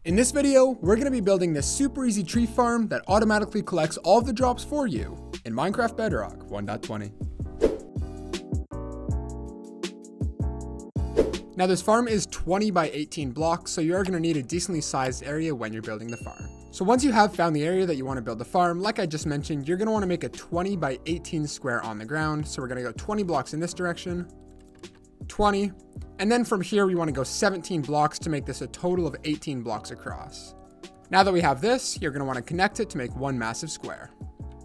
In this video, we're going to be building this super easy tree farm that automatically collects all of the drops for you in Minecraft Bedrock 1.20. Now this farm is 20 by 18 blocks, so you are going to need a decently sized area when you're building the farm. So once you have found the area that you want to build the farm, like I just mentioned, you're going to want to make a 20 by 18 square on the ground. So we're going to go 20 blocks in this direction, 20, and then from here we want to go 17 blocks to make this a total of 18 blocks across. Now that we have this, you're going to want to connect it to make one massive square.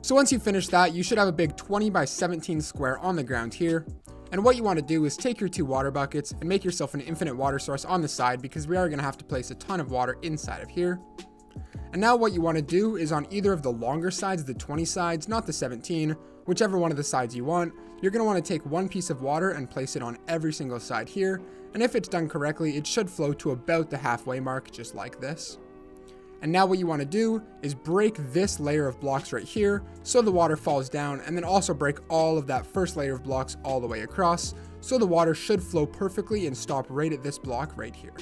So once you finish that, you should have a big 20 by 17 square on the ground here. And what you want to do is take your two water buckets and make yourself an infinite water source on the side, because we are going to have to place a ton of water inside of here. And now what you want to do is on either of the longer sides, the 20 sides, not the 17, whichever one of the sides you want, you're going to want to take one piece of water and place it on every single side here. And if it's done correctly, it should flow to about the halfway mark, just like this. And now what you want to do is break this layer of blocks right here so the water falls down, and then also break all of that first layer of blocks all the way across, so the water should flow perfectly and stop right at this block right here.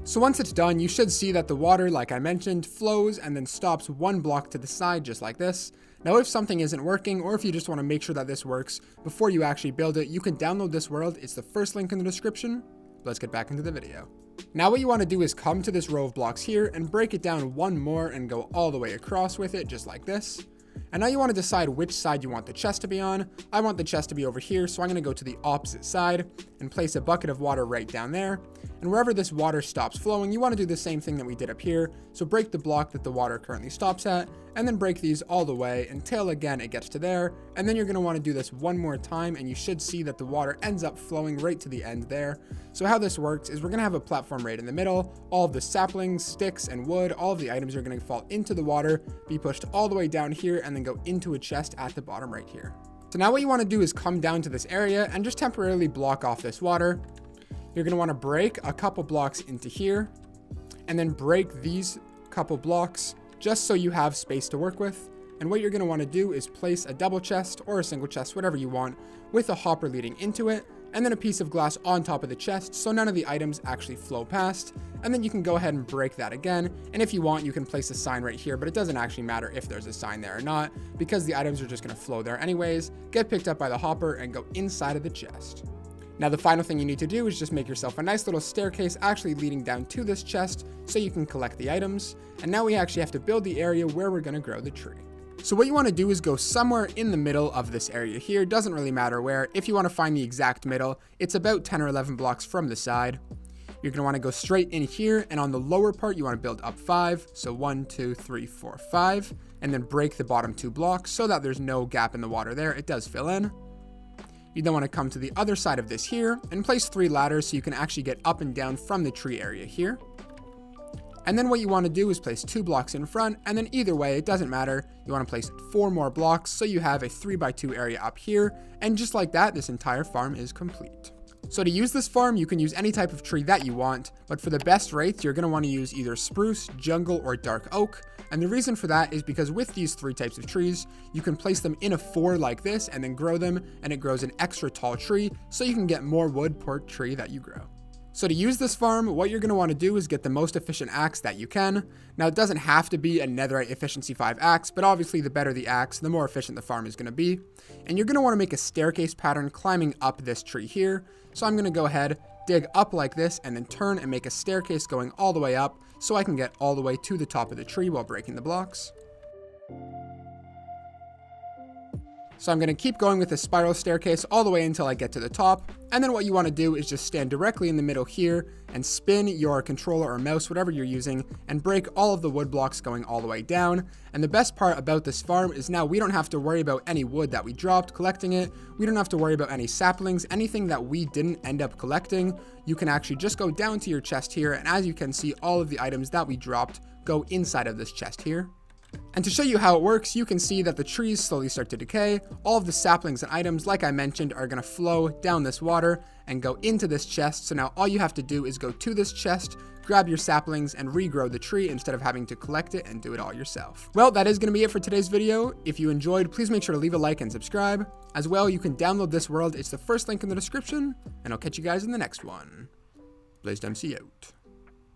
So once it's done, you should see that the water, like I mentioned, flows and then stops one block to the side just like this. Now if something isn't working, or if you just want to make sure that this works before you actually build it, you can download this world. It's the first link in the description. Let's get back into the video. Now what you want to do is come to this row of blocks here and break it down one more and go all the way across with it just like this. And now you want to decide which side you want the chest to be on. I want the chest to be over here, so I'm going to go to the opposite side and place a bucket of water right down there. And wherever this water stops flowing, you want to do the same thing that we did up here. So break the block that the water currently stops at, and then break these all the way until again it gets to there. And then you're going to want to do this one more time, and you should see that the water ends up flowing right to the end there. So how this works is we're going to have a platform right in the middle. All of the saplings, sticks, and wood, all of the items are going to fall into the water, be pushed all the way down here, and then go into a chest at the bottom right here. So now what you want to do is come down to this area and just temporarily block off this water. You're going to want to break a couple blocks into here, and then break these couple blocks just so you have space to work with. And what you're going to want to do is place a double chest or a single chest, whatever you want, with a hopper leading into it, and then a piece of glass on top of the chest so none of the items actually flow past. And then you can go ahead and break that again, and if you want you can place a sign right here, but it doesn't actually matter if there's a sign there or not, because the items are just going to flow there anyways, get picked up by the hopper, and go inside of the chest. Now the final thing you need to do is just make yourself a nice little staircase actually leading down to this chest so you can collect the items. And now we actually have to build the area where we're going to grow the tree. So what you want to do is go somewhere in the middle of this area here. Doesn't really matter where. If you want to find the exact middle, it's about 10 or 11 blocks from the side. You're going to want to go straight in here, and on the lower part you want to build up 5. So 1, 2, 3, 4, 5, and then break the bottom 2 blocks so that there's no gap in the water there. It does fill in. You then want to come to the other side of this here and place 3 ladders so you can actually get up and down from the tree area here. And then what you want to do is place 2 blocks in front, and then either way, it doesn't matter. You want to place 4 more blocks so you have a 3 by 2 area up here. And just like that, this entire farm is complete. So to use this farm, you can use any type of tree that you want, but for the best rates, you're going to want to use either spruce, jungle, or dark oak. And the reason for that is because with these 3 types of trees, you can place them in a 4 like this and then grow them, and it grows an extra tall tree, so you can get more wood per tree that you grow. So to use this farm, what you're going to want to do is get the most efficient axe that you can. Now it doesn't have to be a netherite efficiency 5 axe, but obviously the better the axe, the more efficient the farm is going to be. And you're going to want to make a staircase pattern climbing up this tree here. So I'm going to go ahead, dig up like this, and then turn and make a staircase going all the way up so I can get all the way to the top of the tree while breaking the blocks. So I'm going to keep going with this spiral staircase all the way until I get to the top. And then what you want to do is just stand directly in the middle here and spin your controller or mouse, whatever you're using, and break all of the wood blocks going all the way down. And the best part about this farm is now we don't have to worry about any wood that we dropped collecting it. We don't have to worry about any saplings, anything that we didn't end up collecting. You can actually just go down to your chest here, and as you can see, all of the items that we dropped go inside of this chest here. And to show you how it works, you can see that the trees slowly start to decay. All of the saplings and items, like I mentioned, are going to flow down this water and go into this chest. So now all you have to do is go to this chest, grab your saplings, and regrow the tree instead of having to collect it and do it all yourself. Well, that is going to be it for today's video. If you enjoyed, please make sure to leave a like and subscribe. As well, you can download this world. It's the first link in the description, and I'll catch you guys in the next one. BlazedMC out.